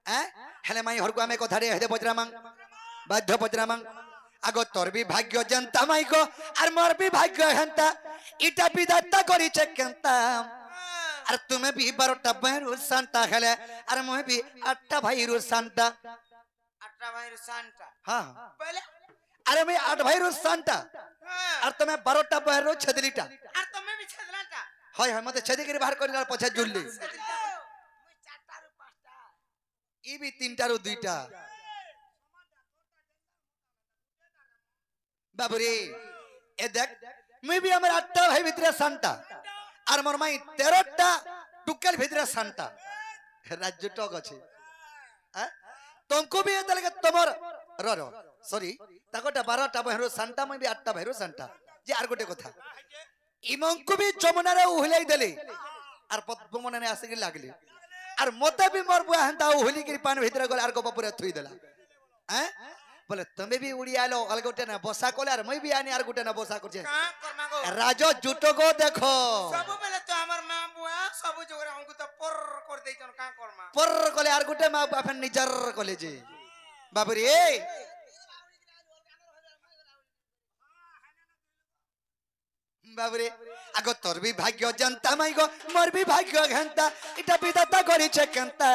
हेले माई हरको आमे कथा रे हेदे बजरामांग बाध्य बजरामांग आगो तोर भी भाग्य जनता माई को और मोर भी भाग्य हंता इटा विधाता करी केंता और तुम्हें भी 12टा बहरू सांता हेले और मोहे भी 8टा भाईरू सांता 8टा भाईरू सांता हां पहले अरे मैं 8 भाईरू सांता और तुम्हें 12टा बहरू छदलीटा और तुम्हें भी छदलाटा हाय हाय मते छदी के बाहर करिला पछा जुल्ली मुई 4टा रु 5टा ई भी 3टा रु 2टा बाबूरे ए देख मैं भी हमर 8टा भाई भितरे सांता और मोर माई 13टा टुकल भितरे सांता राज्य टक अछि तुमको भी एत लगे तमर रो सॉरी ताकोटा 12टा बहरू सांता मैं भी 8टा बहरू सांता जे आर गोटे कथा इमंको भी जमुना रे उहलाई देले और पद्ममने ने आसे लागले और मते भी मोर बुआ हंता उहली के पान भितरे गल आर गोप पूरा थुई देला बोले तमे भी उड़ी आलो अलग गोटे ना बसा कोले और मैं भी आनी आर गोटे ना बसा करछे का करना गो राजो जुटो गो देखो सब बेले तो हमर मां बुआ सब जोगरा हमको तो पर कर देई जन का करमा पर कोले आर गोटे मां अपन निजर कोले जे बाबू रे बाबू रे आगो तोर भी भाग्य जनता माई गो मोर भी भाग्य घंटा इटा विधाता करी केंता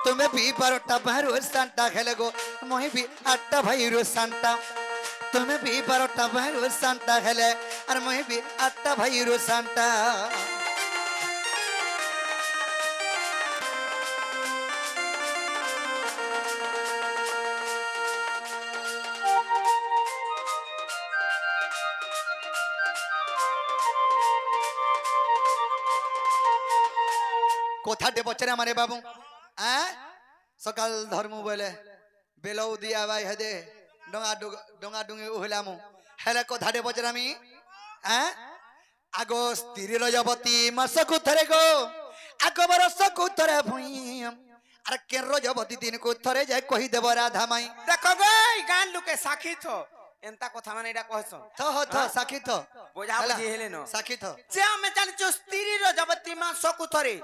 तुम्हें भी 12टा बहरू सांता खेले गो मोहि भी 8टा भाईरू सांता तुम्हें भी 12टा बहरू सांता खेले और मोहि भी 8टा भाईरू सांता कोठाटे बचरे मारे बाबू सकाल धर्म बोले बेलौ दिया भाई हेदे डोंगा डुंगे उहलामु हेले कोठाटे बचरामी आगो स्त्री रजवती मासकु थरे गो आगो बरसकु थरे भुई अरे के रजवती दिन को थरे जाय कहि देब राधा माई देखो गई गान लुके साखी थो एंता कथा माने एडा कहसो थो साखी थो बोझा बुझी हेले न साखी थो जे हमें चल जो स्त्री रजवती मासकु थरे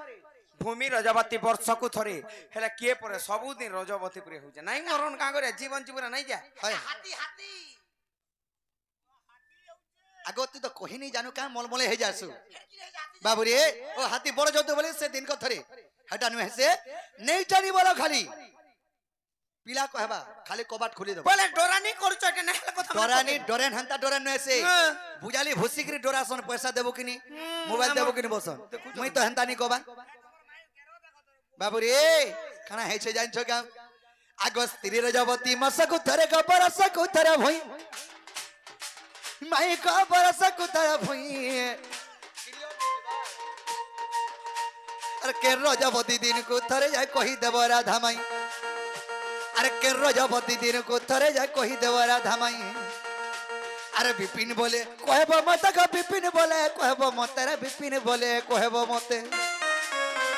भूमि रजवती वर्षकु थरे हेला के परे सबु दिन रजवती परे हो जा नाही मरन का करे जीवन जीवन नहीं जा हाथी हाथी आगो तू तो कहि नहीं जानू का मलमले हे जासु बाबू रे ओ हाथी बड़ जतो बोले से दिन को थरे हटा नु से नहीं चली बोलो खाली पिला कहबा खाली कबाट खुली दो बोले डोरानी करछ के ना कथा डोरानी डोरेन हंता डोरेन नु से बुझाली भुसिकरी डोरासन पैसा देबो किनी मोबाइल देबो किनी बसन मई तो हंता नहीं कहबा बाबू रे खाना है छे जान छ का आगो स्त्री रजवती मसकु थरे को बरसकु थरे भई माई को बरसकु थरे भई अरे के रजवती दिन को थरे जाय कहि देब राधा माई अरे के रजवती दिन को थरे जाय कहि देब राधा माई अरे विपिन बोले कहबो मत का विपिन बोले कहबो मत रे विपिन बोले कहबो मते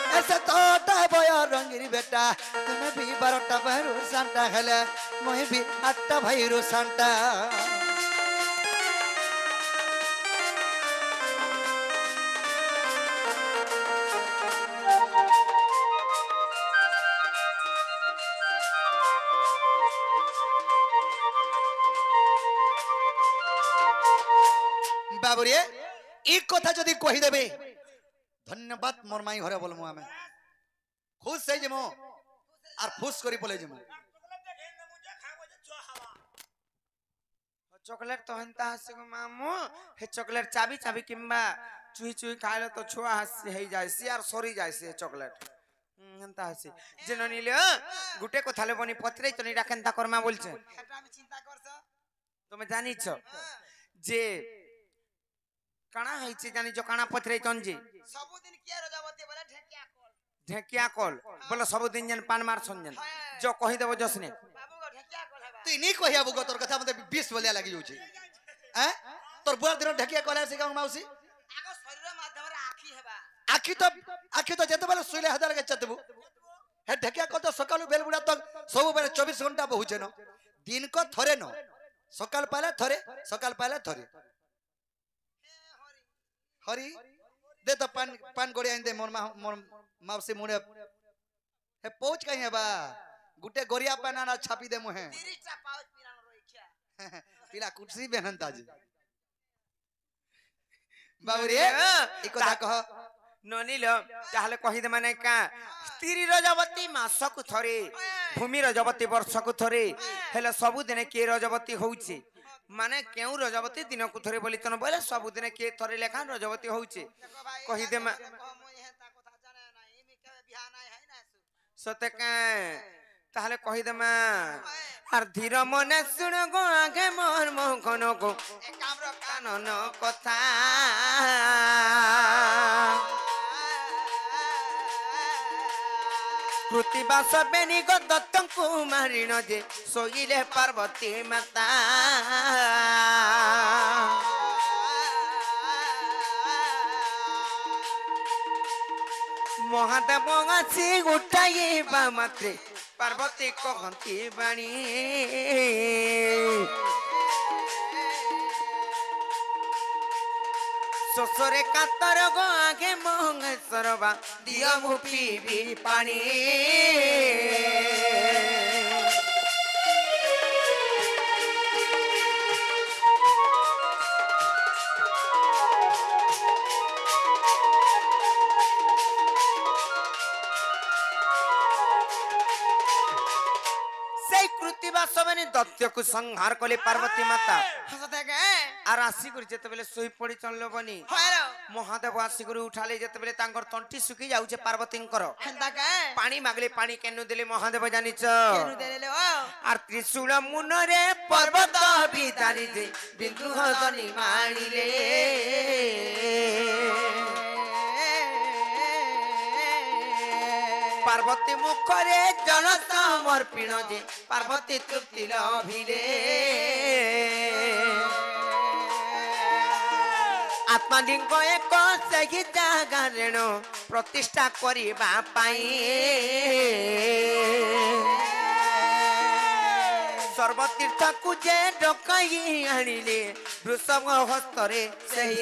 ऐसे तोटा बया रंगीरी बेटा तुम्हें भी 12टा बहरू सांता हेले मोहि भी 8टा भाईरू सांता बाबूरे एक कथा जदी कहि देबे धन्यवाद मोर माई घरे बोलमु आमे खुश से जमो और फुस करी बोले जमो चॉकलेट तो हंता हसे को मामू हे चॉकलेट चाबी चाबी किंबा चुई चुई खाइलो तो छुआ हसे हे जाय से यार सरी जाय से चॉकलेट हंता हसे जेनो निले गुटे को थाले बनी पत्रे तो निडा केनता करमा बोलछे एटा আমি চিন্তা করছো তুমি জানিছো যে কানা হইছে জানিছো কানা পত্রে চঞ্জি सबुदिन के रजवती बोले ढेकिया कॉल बोले सबुदिन जन पान मार सनजन जो कहि देबो जसने बाबू गो ढेकिया कॉल हेबा तू नी कहिया बुगो तोर कथा मते 20 बोलिया लागि होछि हैं तोर बुआ दिन ढेकिया कॉल से गांव माउसी आगो शरीर माध्यम रे आखी हेबा आखी तो जते बेले सुइले हजार के चतबु हे ढेकिया कॉल तो सकालु बेल बुडा तक सब बेले 24 घंटा बहुचे न दिन को थरे न सकाल पाले थरे हरी दे तो पान गोड़ी आइन दे मोर माउसी मुड़े हे पहुंच कहीं है बा गुटे गोरिया पहना ना छापी दे मुहे 30টা পাউচ পিরানো রইছে पिला कुर्सी बेहन ताजी बाबूरे ई কথা কহ ননিল তাহলে কহি দে মানে কা স্ত্রী রজবতী মাসকু থরে ভূমি রজবতী বর্ষকু থরে হেলে সবু দিনে কে রজবতী হউছে মানে কেউ রজবতী দিনকু থরে বলি তন বলে সবু দিনে কে থরে লেখা রজবতী হউছে কহি দে সতে কা তাহলে কহি দে মা আর ধীর মনে শুন গো আগে মোর মোহন গো একাম্র কানন কথা কৃতিবাস বেনি গো দত্তଙ୍କୁ মারিণ যে শোইলে পার্বতী মাতা মহাদেব আছি উঠাইবা মাত্রে পার্বতী কহন্তি বাণী শোষরে কাতর গো আগে মহেশ্বর বা দিয় মু পিবি পানি কৃতিবাসবনে দত্তকু সংহার কলে পার্বতী মাতা আর আসি করে যেতবেলে শোই পড়ি চলল বনি মহাদেব আসি করে উঠালে যেতবেলে তাঙ্কর তন্টি শুকি যাউছে পার্বতীঙ্কর পানি মাগলে পানি কেন দেলে মহাদেব জানিছ আর ত্রিশূল মুনরে পর্বত বিতারি যে বিন্দু হদনি মারিলে পার্বতী মুখরে জল সমর্পিণ যে পার্বতী তৃপ্তি লভিলে আত্মালিঙ্গ এক সেই জাগারেণ প্রতিষ্ঠা করিবা পাই সর্বতীর্থকু যে ডকাই আনিলে বৃষভ হস্তরে সেই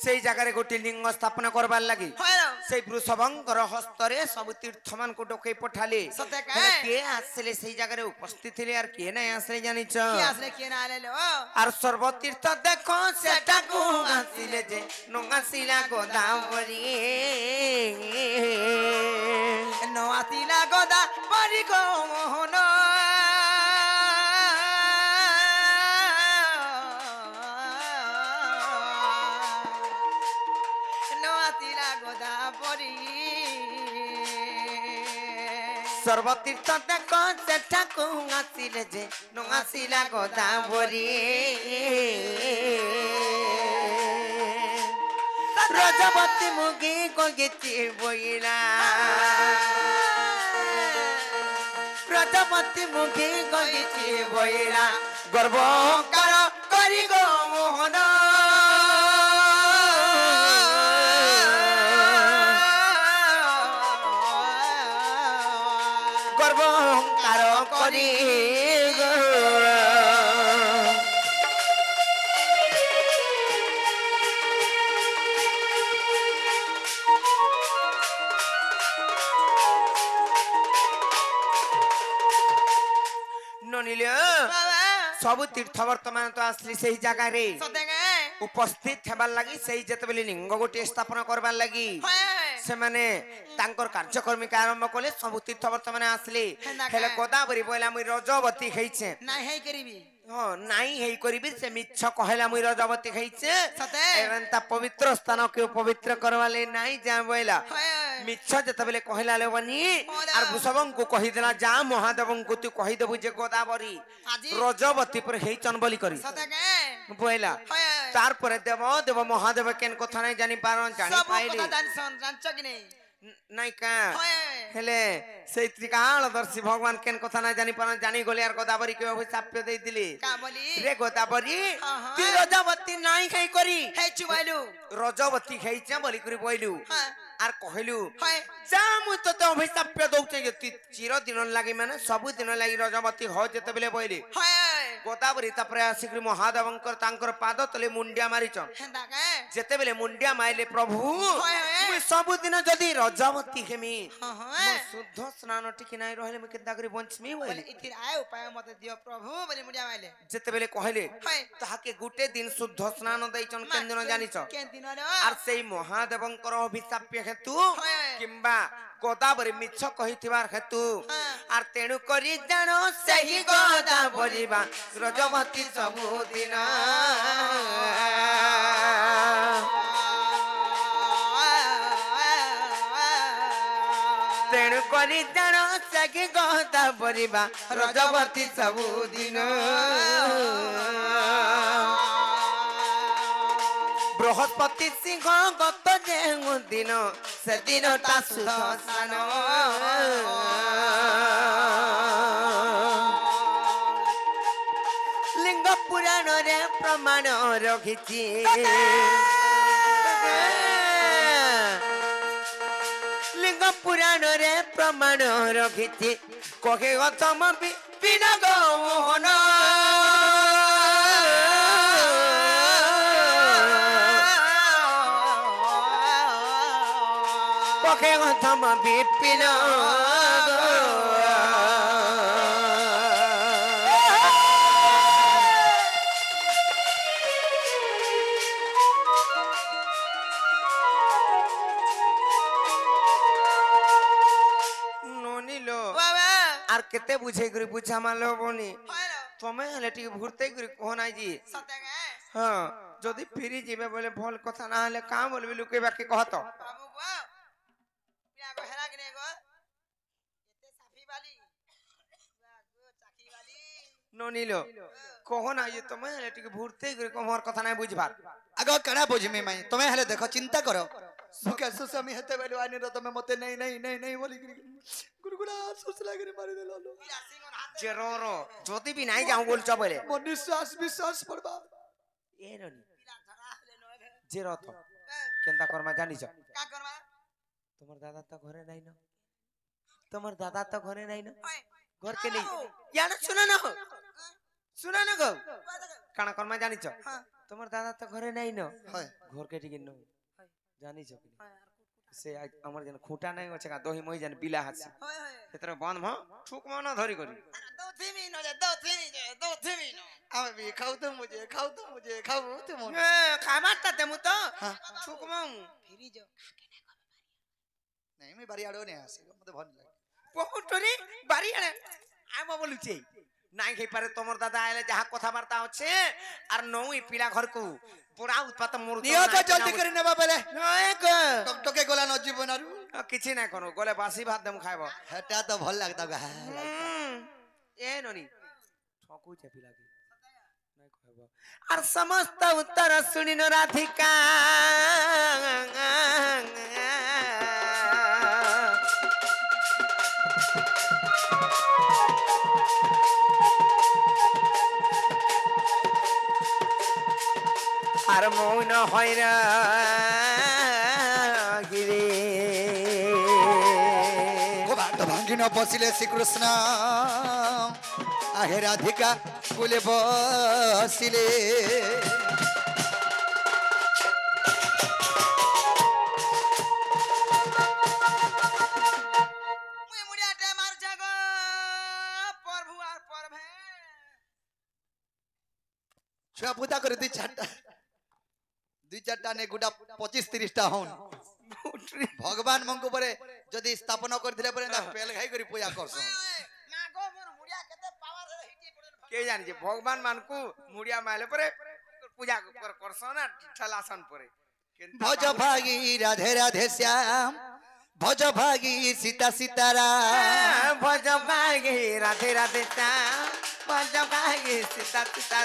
সেই জায়গায় গোটে লিঙ্গ স্থাপন করবার লাগি সেই বৃষভঙ্কর হস্তরে সব তীর্থ মানকু ডকাই পঠালে কে আসলে সেই জায়গায় উপস্থিত ଥିଲେ আর কে নাই আসলে জানিছ আর সর্বতীর্থ দেখো সেটাকু আসিলে যে নঙাসিলা গোদাবরী নআসিলা গোদাবরী গো মোহন সর্বতীর্থ দেখো সেঠাকু আসিলে যে নঙাসিলা গোদাবরী রজবতী মুগি গগিতি বইলা রজবতী মুগি গগিতি বইলা গর্বকার করি গো মোহন গর্বকার করি ননিলে সবু তীর্থ বর্তমান তো আসলি সেই জায়গায় উপস্থিত হেবার লাগি সেই যেতবেলে লিঙ্গ গোটে স্থাপন করবার লাগি সেমানে তাঙ্কর কার্যক্রমিক আরম্ভ কলে সবু তীর্থ বর্তমানে আসলে হেলে গোদাবরী বইলা মুই রজবতী খাইছে নাই হেই করিবি নাই হেই করিবি সে মিচ্ছ কহেলা মুই রজবতী খাইছে এবং তা পবিত্র স্থানকে পবিত্র করবালে নাই যা বইলা মিচ্ছ যেতবেলে কহিলা লেবনি আর বৃষভঙ্কু কহিদেলা যা মহাদেবঙ্কু তুই কহিদেবু যে গোদাবরী রজবতী পরে হেইচন বলি করি বইলা তারপরে দেব দেব মহাদেব কেন কথা নাই জানি পারন জানি পাইলি জানছ কি নেই নাই কা হেলে সেই ত্রিকালদর্শী ভগবান কেন কথা নাই জানি পারন জানি গলে আর গোদাবরী কে অভিশাপ দেই দিলি কা বলি রে গোদাবরী তুই রজবতী নাই খাই করি হেই চুবাইলু রজবতী খাইছে বলি করি বইলু আর কহিলু হয় যা মুই তোতে অভিশাপ দৌছে যে চির দিন লাগি মানে সবু দিন লাগি রজবতী হয় যেতেবেলে বইলি হয় গোদাবরী তারপরে আসিকি মহাদেবঙ্কর তাঙ্কর পাদ তলে মুন্ডিয়া মারিছন হেন্দা কে যেতেবেলে মুন্ডিয়া মাইলে প্রভু হয়, হয়। মুই ସବୁଦିନ যদি রজবতী হেমি হয় ମୋ ଶୁଦ୍ଧ ସ୍ନାନ ଟିକେ ନାଇଁ ରହିଲେ ମୁଁ କେନ୍ତା କରି ବଞ୍ଚିମି বলে ବୋଇଲି ইতির আয় উপায় মতে দিও প্রভু বলে মুড়িয়া মাইলে যেতেবেলে কহিলে হয় তাহাকে গোটে দিন শুদ্ধ স্নান ଦେଇଛন କେନ୍ ଦିନ ଜାଣିଛ কেন দিন আর সেই মহাদেবঙ্কর অভিশাপ হেতু হয়, হয়। কিংবা গোদাবরী মিছ কহিଥିବାର হেতু হ্যাঁ। আর তেণু କରି ଜାଣ ସେହି ଗୋଦାବରୀ ବା ରଜବତୀ ସବୁଦିନ ତେଣୁ କରି ଜାଣ ସେହି ଗୋଦାବରୀ ବା ରଜବତୀ ସବୁଦିନ বৃহস্পতি সিংহ গত যেউ দিন সেদিনটা শুদ্ধ স্নান লিঙ্গ পুরাণরে প্রমাণ রখিছি লিঙ্গ পুরাণরে প্রমাণ রখিছি কহে গতম বিনগ মোহন পক্ষে গতম বিপিন ননিলো বাবা আর কেতে বুঝাই করে বুঝা মালো বনি হয় তুমি হেলে টিকে ভুরতেই করে কহ নাই জি সতে কে হ্যাঁ যদি ফিরি যাবে বলে ভাল কথা না হলে কাম বলবি লুকে বাকি কহত বাবু গো পিয়া গো হেরা কিনে গো এতে সাফি বালি গো চাকি বালি ননিলো কহ নাই যে তুমি হেলে টিকে ভুরতেই করে কহর কথা নাই বুঝবার আগ কানা বুঝমি মাই তুমি হেলে দেখো চিন্তা করো সুখে সুস্বামী হেতে বেলু আনি র তুমি মতে নেই নেই নেই নেই বলি গুরগুড়া সুস লাগি মারি দেলো পিলা সিংহর হাতে যে র যদি বি নাই যাও বলছ বলে মন নিঃশ্বাস বিশ্বাস পড়বা এ ননি পিলা ধরা হলে নয় গে যে রথ কেনতা কর্মা জানিছ কা করবা তোমার দাদা তো ঘরে নাই না তোমার দাদা তো ঘরে নাই না হয় ঘর কে নেই ইয়ানা শুনা না গো কানা কর্মা জানিছ হ্যাঁ তোমার দাদা তো ঘরে নাই না হয় ঘর কে টিকে নই জানিছ কি সে আমার যেন খুঁটা নাই আছে কা দহি মই যেন বিলা আছে হয় হয় সেতরে বন্ধ ভ ঠুক মন ধরি করি দো থিমি ন দো থিমি ন আমি বি খাও তো মুঝে খাও তো মন খাবারটা তেমু তো হ্যাঁ ঠুক মন ফিরি যাও নাই আমি বাড়ি আড়ো নে আসি মতে ভাল লাগে পহুটরি বাড়ি আনে আম বলুছি নাই খাই পারে তোমার দাদা আইলে যাহা কথাবার্তা আছে আর নই পিলা ঘরকু পুরা উৎপাত মোর নিও তো জলদি করে নেবা বেলে নয় গো টকটকে গলা ন জীবন আরু কিছু নাই করো গলে বাসি ভাত দেম খাইব হেটা তো ভাল লাগতা গা এ ননি ঠকুছে পিলাকে নাই খাইব আর সমস্ত উত্তর শুনিন রাধিকা আর মৌন হয়রা গিরে গোবাট ভাঙ্গি ন বসিলে শ্রীকৃষ্ণ আহে রাধিকা কুলে বসিলে মুই মুড়িয়া টে মার জাগো প্রভু আর পরভে ছুয়া পুতা করে দুই চারটা নে গোটা 25-30টা হন ভগবান মঙ্কু পরে যদি স্থাপন করে পরে পেল খাই করে পূজা করছ না গো মোর মুড়িয়া কেতে পাওয়ার হিটি পড়ে কে জানি যে ভগবান মানকু মুড়িয়া মাইলে পরে পূজা করছ না ঠেলাসন পরে ভজ ভাগী রাধে রাধে শ্যাম ভজ ভাগী সীতা সীতারাম ভজ ভাগে রাধে রাধে শ্যাম ভজ ভাগে সীতা সীতা